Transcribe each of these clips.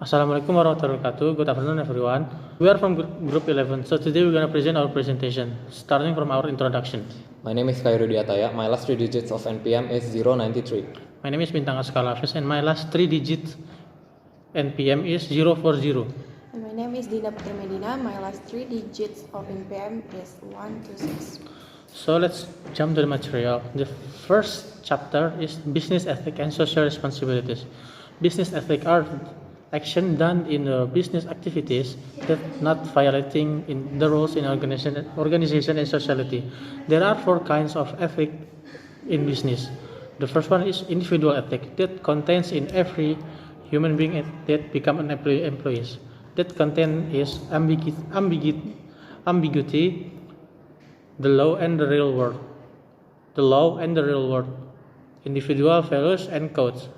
Assalamualaikum warahmatullahi wabarakatuh. Good afternoon, everyone. We are from Group 11, so today we're going to present our presentation, starting from our introduction. My name is Khairu di Athaya. My last 3 digits of NPM is 093. My name is Bintang and my last 3 digits NPM is 040. And my name is Dinda Putri Medina. My last 3 digits of NPM is 126. So let's jump to the material. The first chapter is business ethics and social responsibilities. Business ethics are action done in business activities that not violating in the rules in organization and society. There are 4 kinds of ethics in business. The first one is individual ethics that contains in every human being that become an employees. That content is ambiguity, the law and the real world. The law and the real world. Individual values and codes.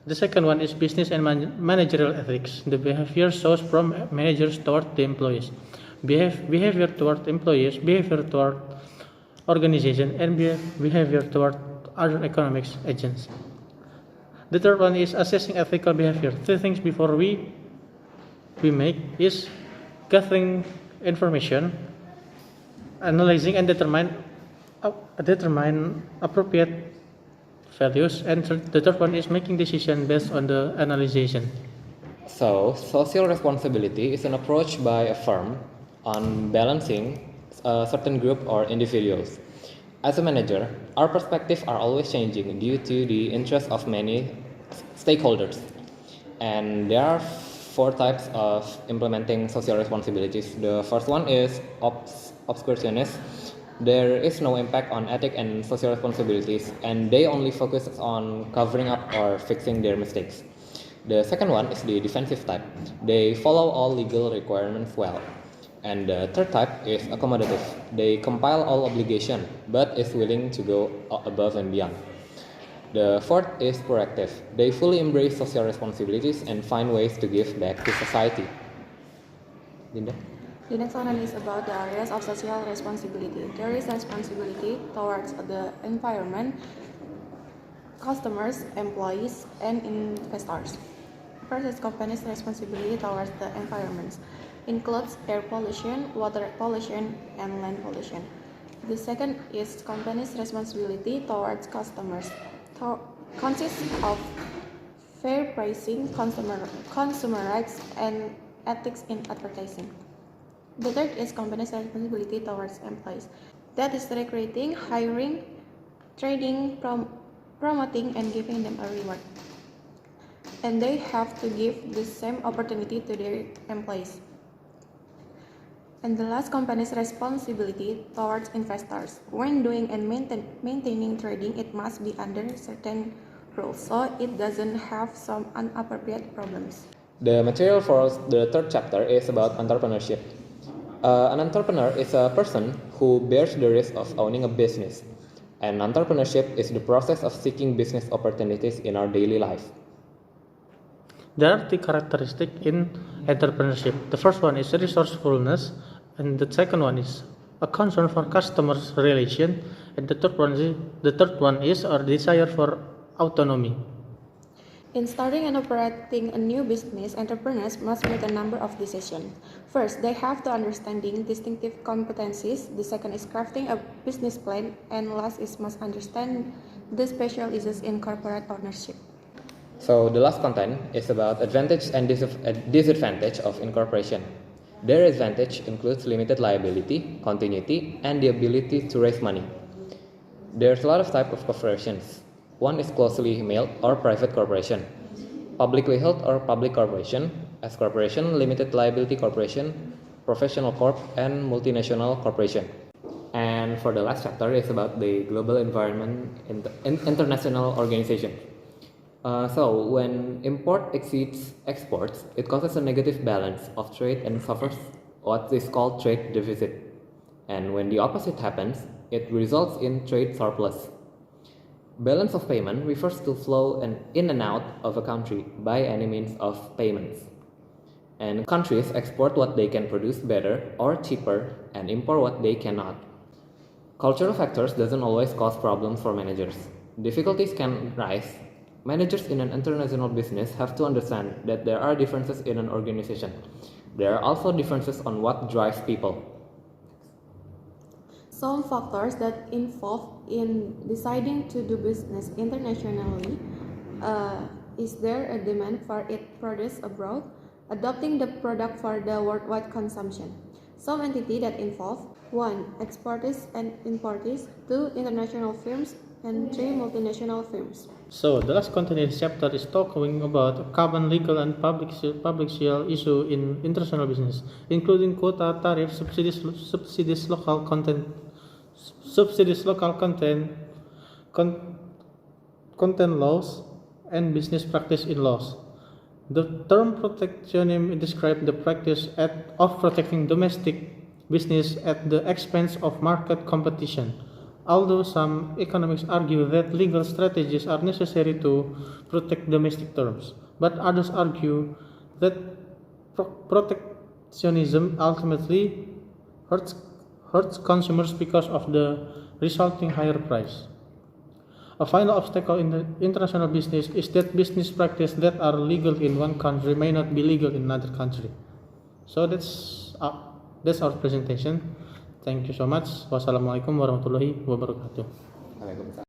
The second one is business and managerial ethics. The behavior shows from managers toward the employees. Behavior toward employees, behavior toward organization, and behavior toward other economic agents. The third one is assessing ethical behavior. 3 things before we make is gathering information, analyzing and determine appropriate values, and the third one is making decision based on the analysis. So, social responsibility is an approach by a firm on balancing a certain group or individuals. As a manager, our perspectives are always changing due to the interest of many stakeholders. And there are 4 types of implementing social responsibilities. The first one is obscurantionist. There is no impact on ethics and social responsibilities, and they only focus on covering up or fixing their mistakes. The second one is the defensive type. They follow all legal requirements well. And the third type is accommodative. They compile all obligation, but is willing to go above and beyond. The fourth is proactive. They fully embrace social responsibilities and find ways to give back to society. Dinda? The next one is about the areas of social responsibility. There is responsibility towards the environment, customers, employees, and investors. First is company's responsibility towards the environment. Includes air pollution, water pollution, and land pollution. The second is company's responsibility towards customers. Consists of fair pricing, consumer rights, and ethics in advertising. The third is company's responsibility towards employees. That is recruiting, hiring, training, promoting, and giving them a reward. And they have to give the same opportunity to their employees. And the last, company's responsibility towards investors. When doing and maintaining trading, it must be under certain rules, so it doesn't have some inappropriate problems. The material for the third chapter is about entrepreneurship. An entrepreneur is a person who bears the risk of owning a business. And entrepreneurship is the process of seeking business opportunities in our daily life. There are 3 characteristics in entrepreneurship. The first one is resourcefulness, and the second one is a concern for customers' relation, and the third one is our desire for autonomy. In starting and operating a new business, entrepreneurs must make a number of decisions. First, they have to understanding distinctive competencies. The second is crafting a business plan, and last is must understand the special issues in corporate ownership. So the last content is about advantage and disadvantage of incorporation. Their advantage includes limited liability, continuity, and the ability to raise money. There's a lot of types of corporations. One is closely held or private corporation, publicly held or public corporation, S corporation, limited liability corporation, professional corp, and multinational corporation. And for the last chapter is about the global environment in the international organization. So when import exceeds exports, it causes a negative balance of trade and suffers what is called trade deficit. And when the opposite happens, it results in trade surplus. Balance of payment refers to flow in and out of a country by any means of payments. And countries export what they can produce better or cheaper and import what they cannot. Cultural factors doesn't always cause problems for managers. Difficulties can rise Managers in an international business have to understand that there are differences in an organization. There are also differences on what drives people. Some factors that involve in deciding to do business internationally is there a demand for its produce abroad, adopting the product for the worldwide consumption. Some entities that involve 1. Exporters and importers, 2. International firms, and 3. Multinational firms. So, the last content in this chapter is talking about a common legal and public social issue in international business, including quota, tariff, subsidies, local content, content laws, and business practice in laws. The term protectionism describes the practice of protecting domestic business at the expense of market competition. Although some economists argue that legal strategies are necessary to protect domestic terms, but others argue that protectionism ultimately hurts consumers because of the resulting higher price. A final obstacle in the international business is that business practices that are legal in one country may not be legal in another country. So that's our presentation. Thank you so much. Wassalamualaikum warahmatullahi wabarakatuh. Waalaikumsalam.